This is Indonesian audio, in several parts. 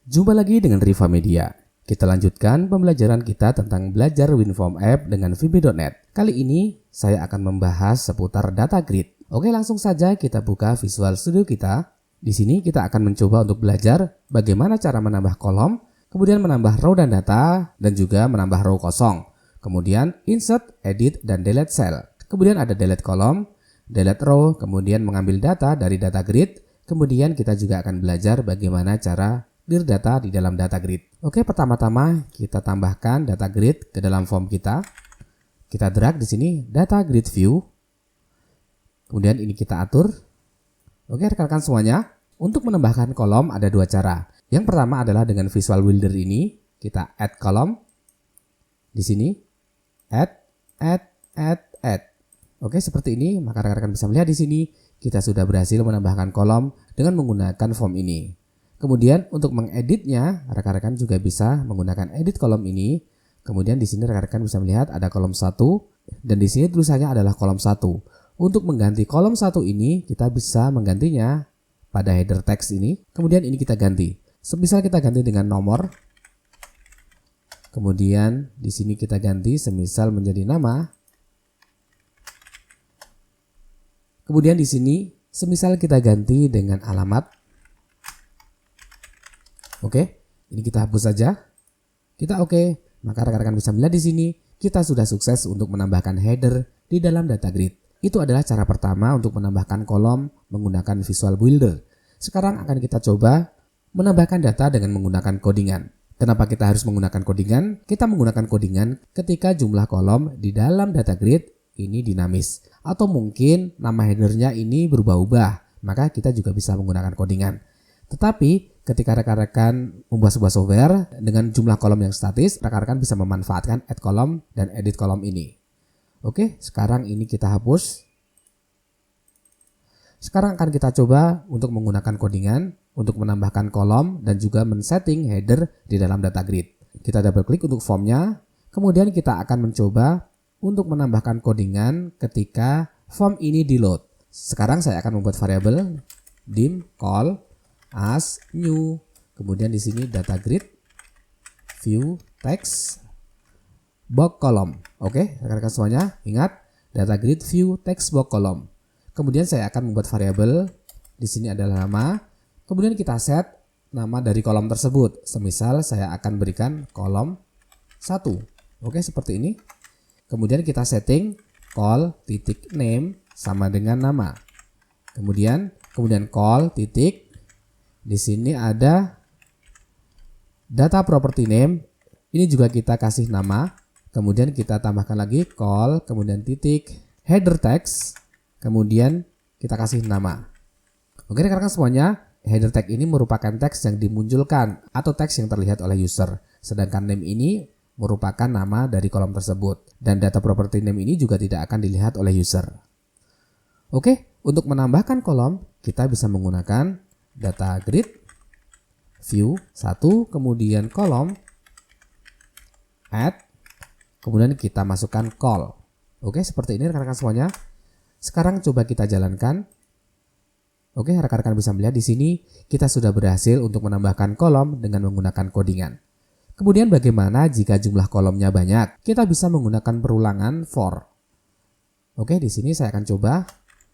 Jumpa lagi dengan Riva Media. Kita lanjutkan pembelajaran kita tentang belajar WinForm App dengan VB.NET. Kali ini saya akan membahas seputar data grid. Oke, langsung saja kita buka Visual Studio kita. Di sini kita akan mencoba untuk belajar bagaimana cara menambah kolom, kemudian menambah row dan data, dan juga menambah row kosong. Kemudian insert, edit, dan delete cell. Kemudian ada delete kolom, delete row, kemudian mengambil data dari data grid. Kemudian kita juga akan belajar bagaimana cara clear data di dalam data grid. Oke, pertama-tama kita tambahkan data grid ke dalam form kita. Kita drag di sini data grid view. Kemudian ini kita atur. Oke, rekan-rekan semuanya, untuk menambahkan kolom ada dua cara. Yang pertama adalah dengan Visual Builder ini, kita add kolom. Di sini add. Oke, seperti ini, maka rekan-rekan bisa melihat di sini kita sudah berhasil menambahkan kolom dengan menggunakan form ini. Kemudian untuk mengeditnya, rekan-rekan juga bisa menggunakan edit kolom ini. Kemudian di sini rekan-rekan bisa melihat ada kolom 1 dan di sini tulisannya adalah kolom 1. Untuk mengganti kolom 1 ini, kita bisa menggantinya pada header text ini. Kemudian ini kita ganti. Semisal kita ganti dengan nomor. Kemudian di sini kita ganti semisal menjadi nama. Kemudian di sini semisal kita ganti dengan alamat. Oke, ini kita hapus saja. Kita oke, maka rekan-rekan bisa melihat di sini kita sudah sukses untuk menambahkan header di dalam data grid. Itu adalah cara pertama untuk menambahkan kolom menggunakan Visual Builder. Sekarang akan kita coba menambahkan data dengan menggunakan codingan. Kenapa kita harus menggunakan codingan? Kita menggunakan codingan ketika jumlah kolom di dalam data grid ini dinamis. Atau mungkin nama headernya ini berubah-ubah, maka kita juga bisa menggunakan codingan. Tetapi ketika rekan-rekan membuat sebuah software dengan jumlah kolom yang statis, rekan-rekan bisa memanfaatkan add kolom dan edit kolom ini. Oke, sekarang ini kita hapus. Sekarang akan kita coba untuk menggunakan codingan untuk menambahkan kolom dan juga men-setting header di dalam data grid. Kita double klik untuk formnya, kemudian kita akan mencoba untuk menambahkan codingan ketika form ini di load. Sekarang saya akan membuat variabel dim call as new, kemudian di sini data grid view text box column. Oke, rekan-rekan semuanya ingat data grid view text box column. Kemudian saya akan membuat variabel di sini adalah nama. Kemudian kita set nama dari kolom tersebut. Semisal saya akan berikan kolom 1. Oke, seperti ini. Kemudian kita setting call titik name sama dengan nama. Kemudian call titik. Di sini ada data property name. Ini juga kita kasih nama. Kemudian kita tambahkan lagi call, kemudian titik, header text. Kemudian kita kasih nama. Oke, rekan-rekan semuanya, header text ini merupakan teks yang dimunculkan atau teks yang terlihat oleh user. Sedangkan name ini merupakan nama dari kolom tersebut. Dan data property name ini juga tidak akan dilihat oleh user. Oke, untuk menambahkan kolom, kita bisa menggunakan data grid view 1, kemudian kolom add, kemudian kita masukkan call. Oke, seperti ini rekan-rekan semuanya. Sekarang coba kita jalankan. Oke, rekan-rekan bisa melihat di sini kita sudah berhasil untuk menambahkan kolom dengan menggunakan codingan. Kemudian bagaimana jika jumlah kolomnya banyak? Kita bisa menggunakan perulangan for. Oke, di sini saya akan coba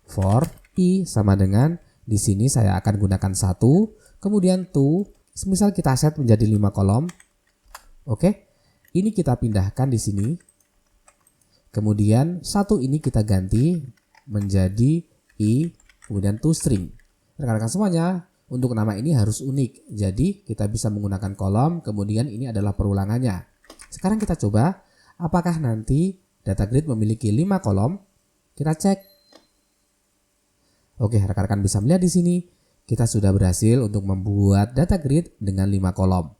for i sama dengan di sini saya akan gunakan 1, kemudian to, semisal kita set menjadi 5 kolom. Oke, ini kita pindahkan di sini. Kemudian 1 ini kita ganti menjadi i, kemudian to string. Rekan-rekan semuanya, untuk nama ini harus unik. Jadi kita bisa menggunakan kolom, kemudian ini adalah perulangannya. Sekarang kita coba, apakah nanti data grid memiliki 5 kolom? Kita cek. Oke, rekan-rekan bisa melihat di sini kita sudah berhasil untuk membuat data grid dengan 5 kolom.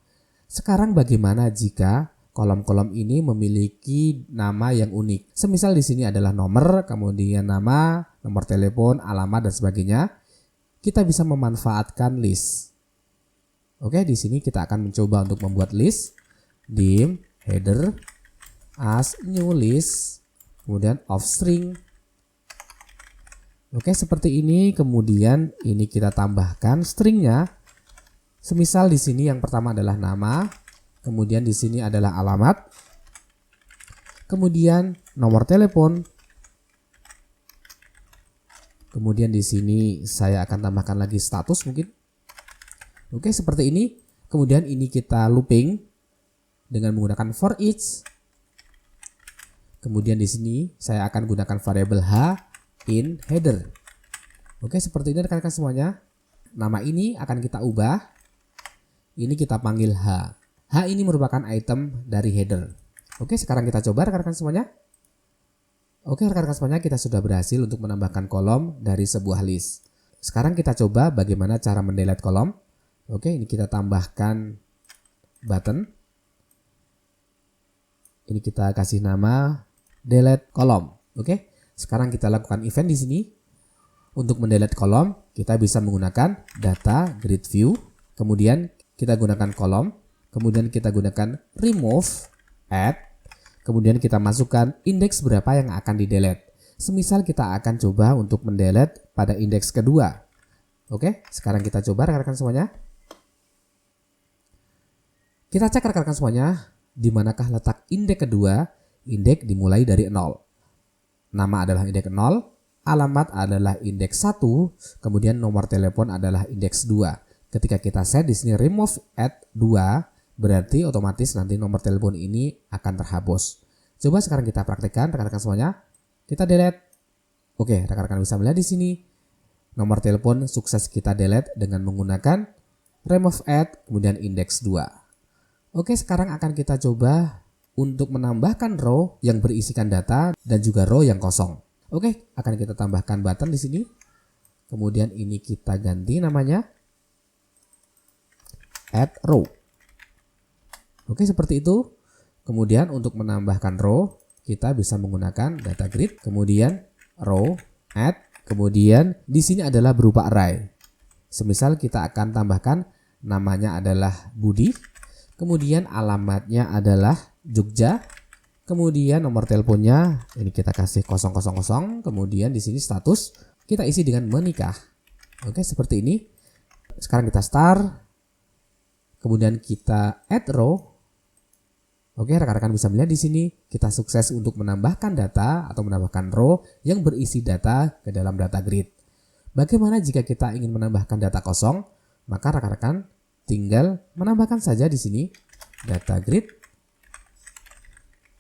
Sekarang bagaimana jika kolom-kolom ini memiliki nama yang unik? Semisal di sini adalah nomor, kemudian nama, nomor telepon, alamat dan sebagainya. Kita bisa memanfaatkan list. Oke, di sini kita akan mencoba untuk membuat list dim header as new list, kemudian of string. Oke, seperti ini. Kemudian ini kita tambahkan stringnya Semisal di sini yang pertama adalah nama, kemudian di sini adalah alamat, kemudian nomor telepon, kemudian di sini saya akan tambahkan lagi status mungkin. Oke, seperti ini. Kemudian ini kita looping dengan menggunakan for each. Kemudian di sini saya akan gunakan variabel h in header. Oke, seperti ini rekan-rekan semuanya. Nama ini akan kita ubah. Ini kita panggil h. H ini merupakan item dari header. Oke, sekarang kita coba rekan-rekan semuanya. Oke, rekan-rekan semuanya, kita sudah berhasil untuk menambahkan kolom dari sebuah list. Sekarang kita coba bagaimana cara mendelete kolom. Oke, ini kita tambahkan button. Ini kita kasih nama delete kolom. Oke, sekarang kita lakukan event di sini. Untuk mendelete kolom, kita bisa menggunakan data grid view. Kemudian kita gunakan kolom. Kemudian kita gunakan remove, add. Kemudian kita masukkan indeks berapa yang akan di delete. Semisal kita akan coba untuk mendelete pada indeks kedua. Oke, sekarang kita coba rekan-rekan semuanya. Kita cek rekan-rekan semuanya, di manakah letak indeks kedua. Indeks dimulai dari 0. Nama adalah indeks 0, alamat adalah indeks 1, kemudian nomor telepon adalah indeks 2. Ketika kita set di sini remove add 2, berarti otomatis nanti nomor telepon ini akan terhapus. Coba sekarang kita praktekkan rekan-rekan semuanya. Kita delete. Oke, rekan-rekan bisa melihat di sini nomor telepon sukses kita delete dengan menggunakan remove add kemudian indeks 2. Oke, sekarang akan kita coba untuk menambahkan row yang berisikan data dan juga row yang kosong. Oke, akan kita tambahkan button di sini. Kemudian ini kita ganti namanya add row. Oke, seperti itu. Kemudian untuk menambahkan row, kita bisa menggunakan data grid, kemudian row, add, kemudian di sini adalah berupa array. Semisal kita akan tambahkan namanya adalah Budi. Kemudian alamatnya adalah Jogja. Kemudian nomor teleponnya ini kita kasih 000. Kemudian di sini status kita isi dengan menikah. Oke, seperti ini. Sekarang kita start. Kemudian kita add row. Oke, rekan-rekan bisa melihat di sini kita sukses untuk menambahkan data atau menambahkan row yang berisi data ke dalam data grid. Bagaimana jika kita ingin menambahkan data kosong? Maka rekan-rekan tinggal menambahkan saja di sini data grid,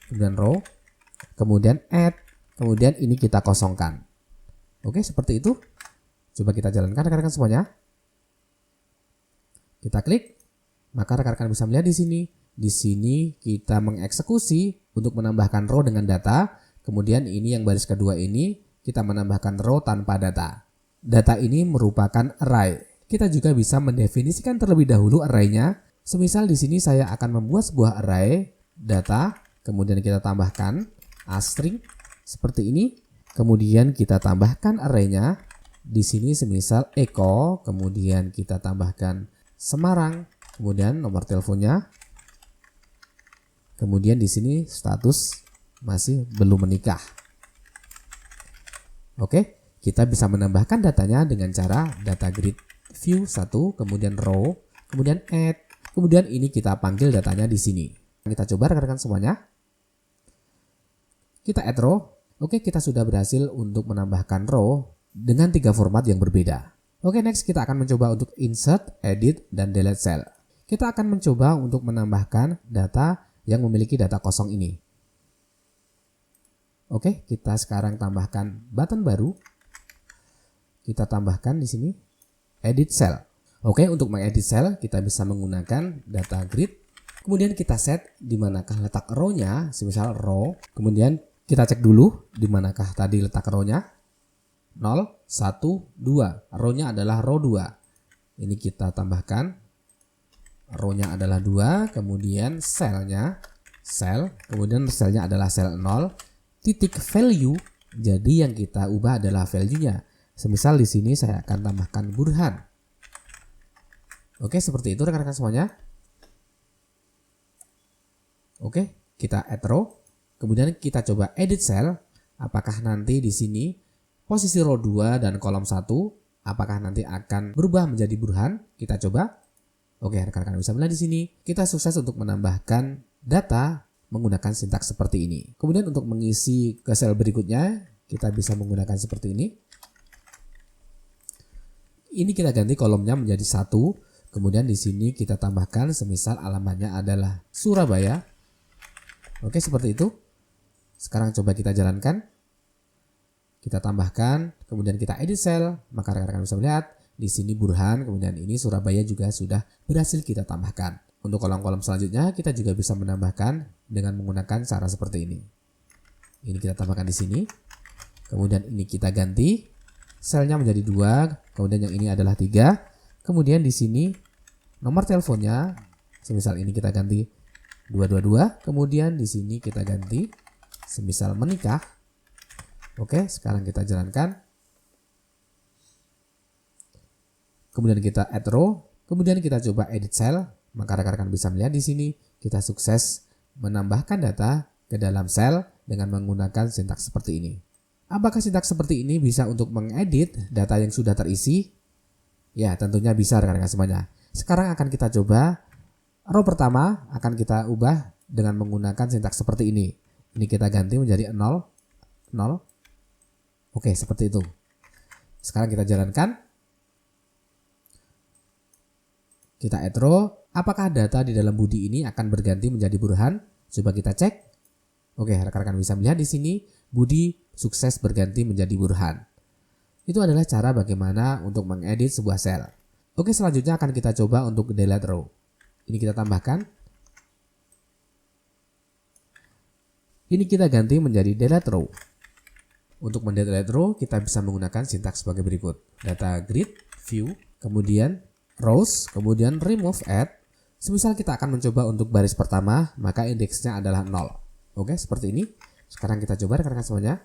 kemudian row, kemudian add, kemudian ini kita kosongkan. Oke, seperti itu. Coba kita jalankan rekan-rekan semuanya. Kita klik, maka rekan-rekan bisa melihat di sini. Di sini kita mengeksekusi untuk menambahkan row dengan data. Kemudian ini yang baris kedua ini kita menambahkan row tanpa data. Data ini merupakan array. Kita juga bisa mendefinisikan terlebih dahulu array-nya. Semisal di sini saya akan membuat sebuah array data, kemudian kita tambahkan string seperti ini. Kemudian kita tambahkan array-nya. Di sini semisal Eko, kemudian kita tambahkan Semarang, kemudian nomor teleponnya. Kemudian di sini status masih belum menikah. Oke, kita bisa menambahkan datanya dengan cara data grid view 1, kemudian row, kemudian add, kemudian ini kita panggil datanya di sini. Kita coba rekan-rekan semuanya. Kita add row. Oke, kita sudah berhasil untuk menambahkan row dengan 3 format yang berbeda. Oke, next kita akan mencoba untuk insert, edit, dan delete cell. Kita akan mencoba untuk menambahkan data yang memiliki data kosong ini. Oke, kita sekarang tambahkan button baru. Kita tambahkan di sini edit cell. Oke, untuk mengedit cell kita bisa menggunakan data grid. Kemudian kita set di manakah letak row-nya, semisal row. Kemudian kita cek dulu di manakah tadi letak row-nya. 0, 1, 2. Row-nya adalah row 2. Ini kita tambahkan. Row-nya adalah 2, kemudian cell-nya cell, kemudian cell-nya adalah cell 0, titik value. Jadi yang kita ubah adalah value-nya. Semisal di sini saya akan tambahkan Burhan. Oke, seperti itu rekan-rekan semuanya. Oke, kita add row. Kemudian kita coba edit cell. Apakah nanti di sini posisi row 2 dan kolom 1 apakah nanti akan berubah menjadi Burhan? Kita coba. Oke, rekan-rekan bisa melihat di sini kita sukses untuk menambahkan data menggunakan sintaks seperti ini. Kemudian untuk mengisi ke sel berikutnya, kita bisa menggunakan seperti ini. Ini kita ganti kolomnya menjadi 1. Kemudian di sini kita tambahkan semisal alamatnya adalah Surabaya. Oke, seperti itu. Sekarang coba kita jalankan. Kita tambahkan, kemudian kita edit sel, maka rekan-rekan bisa melihat di sini Burhan, kemudian ini Surabaya juga sudah berhasil kita tambahkan. Untuk kolom-kolom selanjutnya kita juga bisa menambahkan dengan menggunakan cara seperti ini. Ini kita tambahkan di sini. Kemudian ini kita ganti selnya menjadi 2, kemudian yang ini adalah 3. Kemudian di sini nomor teleponnya, semisal ini kita ganti 222, kemudian di sini kita ganti semisal menikah. Oke, sekarang kita jalankan. Kemudian kita add row, kemudian kita coba edit cell, maka rekan-rekan bisa melihat di sini kita sukses menambahkan data ke dalam sel dengan menggunakan sintaks seperti ini. Apakah sintaks seperti ini bisa untuk mengedit data yang sudah terisi? Ya, tentunya bisa rekan-rekan semuanya. Sekarang akan kita coba row pertama akan kita ubah dengan menggunakan sintaks seperti ini. Ini kita ganti menjadi 0, 0. Oke, seperti itu. Sekarang kita jalankan. Kita add row. Apakah data di dalam Budi ini akan berganti menjadi Burhan? Coba kita cek. Oke, rekan-rekan bisa melihat di sini Budi sukses berganti menjadi Burhan. Itu adalah cara bagaimana untuk mengedit sebuah sel. Oke, selanjutnya akan kita coba untuk delete row. Ini kita tambahkan. Ini kita ganti menjadi delete row. Untuk mendelete row, kita bisa menggunakan sintaks sebagai berikut. Data grid, view, kemudian rows, kemudian remove add. Semisal kita akan mencoba untuk baris pertama, maka indeksnya adalah 0. Oke, seperti ini. Sekarang kita coba rekan-rekan semuanya.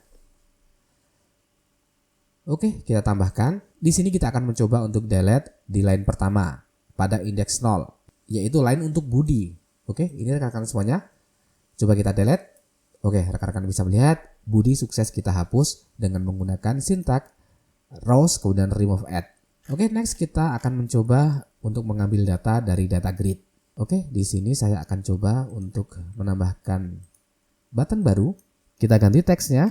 Oke, kita tambahkan. Di sini kita akan mencoba untuk delete di line pertama pada indeks 0, yaitu line untuk Budi. Oke, ini rekan-rekan semuanya. Coba kita delete. Oke, rekan-rekan bisa melihat Budi sukses kita hapus dengan menggunakan sintaks rows kemudian remove add. Oke, next kita akan mencoba untuk mengambil data dari data grid. Oke, di sini saya akan coba untuk menambahkan button baru. Kita ganti teksnya,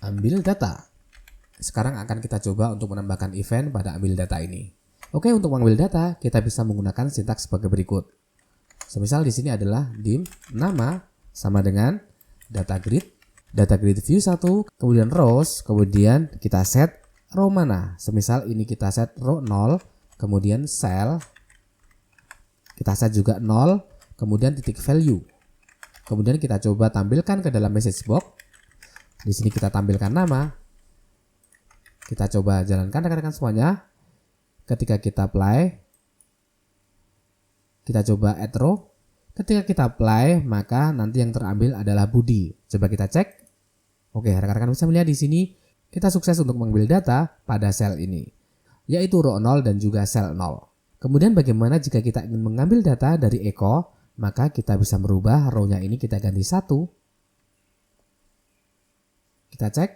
ambil data. Sekarang akan kita coba untuk menambahkan event pada ambil data ini. Oke, untuk mengambil data kita bisa menggunakan sintaks sebagai berikut. Semisal di sini adalah dim nama sama dengan data grid view 1, kemudian rows, kemudian kita set row mana. Semisal ini kita set row 0, kemudian cell, kita set juga 0, kemudian titik value. Kemudian kita coba tampilkan ke dalam message box. Di sini kita tampilkan nama. Kita coba jalankan rekan-rekan semuanya. Ketika kita apply, kita coba add row. Ketika kita apply, maka nanti yang terambil adalah Budi. Coba kita cek. Oke, rekan-rekan bisa melihat di sini kita sukses untuk mengambil data pada sel ini, yaitu row 0 dan juga sel 0. Kemudian bagaimana jika kita ingin mengambil data dari Eko, maka kita bisa merubah row-nya ini kita ganti 1. Kita cek.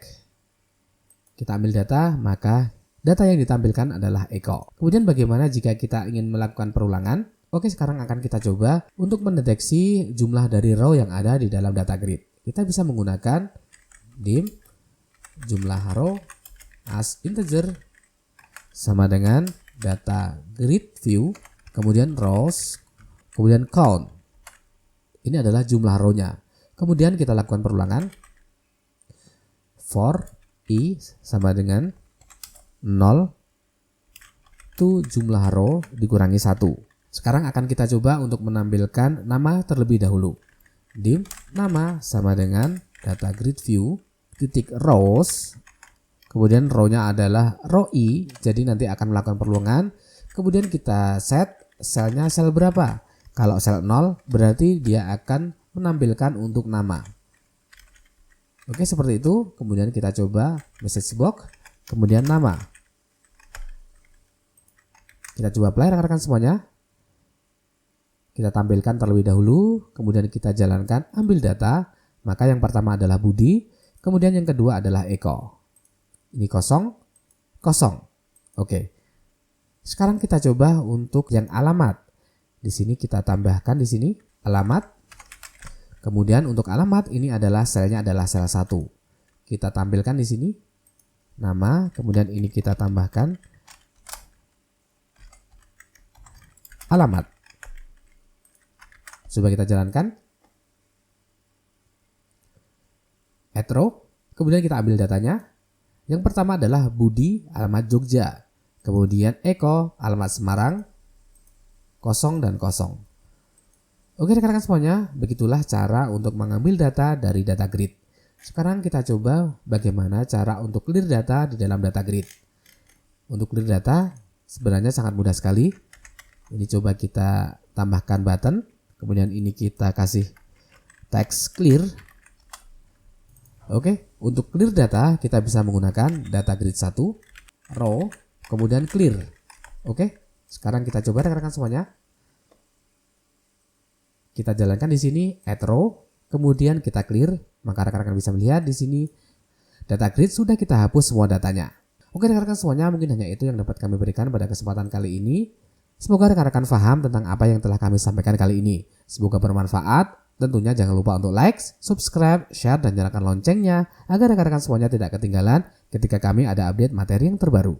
Kita ambil data, maka data yang ditampilkan adalah Eko. Kemudian bagaimana jika kita ingin melakukan perulangan? Oke, sekarang akan kita coba untuk mendeteksi jumlah dari row yang ada di dalam data grid. Kita bisa menggunakan dim jumlah row as integer sama dengan data grid view, kemudian rows, kemudian count. Ini adalah jumlah row-nya. Kemudian kita lakukan perulangan. For i sama dengan 0 to jumlah row dikurangi 1. Sekarang akan kita coba untuk menampilkan nama terlebih dahulu. Dim nama sama dengan data grid view titik rows, kemudian row-nya adalah row i, jadi nanti akan melakukan perulangan. Kemudian kita set selnya sel berapa. Kalau sel 0 berarti dia akan menampilkan untuk nama. Oke, seperti itu. Kemudian kita coba message box, kemudian nama. Kita coba apply rekan-rekan semuanya. Kita tampilkan terlebih dahulu, kemudian kita jalankan ambil data. Maka yang pertama adalah Budi, kemudian yang kedua adalah Eko. Ini kosong, kosong. Oke. Sekarang kita coba untuk yang alamat. Di sini kita tambahkan di sini alamat. Kemudian untuk alamat ini adalah selnya adalah sel 1. Kita tampilkan di sini nama, kemudian ini kita tambahkan alamat. Coba kita jalankan. Add row, kemudian kita ambil datanya. Yang pertama adalah Budi, alamat Jogja. Kemudian Eko, alamat Semarang, 0 dan 0. Oke rekan-rekan semuanya, begitulah cara untuk mengambil data dari data grid. Sekarang kita coba bagaimana cara untuk clear data di dalam data grid. Untuk clear data sebenarnya sangat mudah sekali. Ini coba kita tambahkan button, kemudian ini kita kasih text clear. Oke, untuk clear data kita bisa menggunakan data grid 1, row, kemudian clear. Oke, sekarang kita coba rekan-rekan semuanya. Kita jalankan di sini add row, kemudian kita clear, maka rekan-rekan bisa melihat di sini data grid sudah kita hapus semua datanya. Oke rekan-rekan semuanya, mungkin hanya itu yang dapat kami berikan pada kesempatan kali ini. Semoga rekan-rekan paham tentang apa yang telah kami sampaikan kali ini. Semoga bermanfaat. Tentunya jangan lupa untuk like, subscribe, share, dan nyalakan loncengnya agar rekan-rekan semuanya tidak ketinggalan ketika kami ada update materi yang terbaru.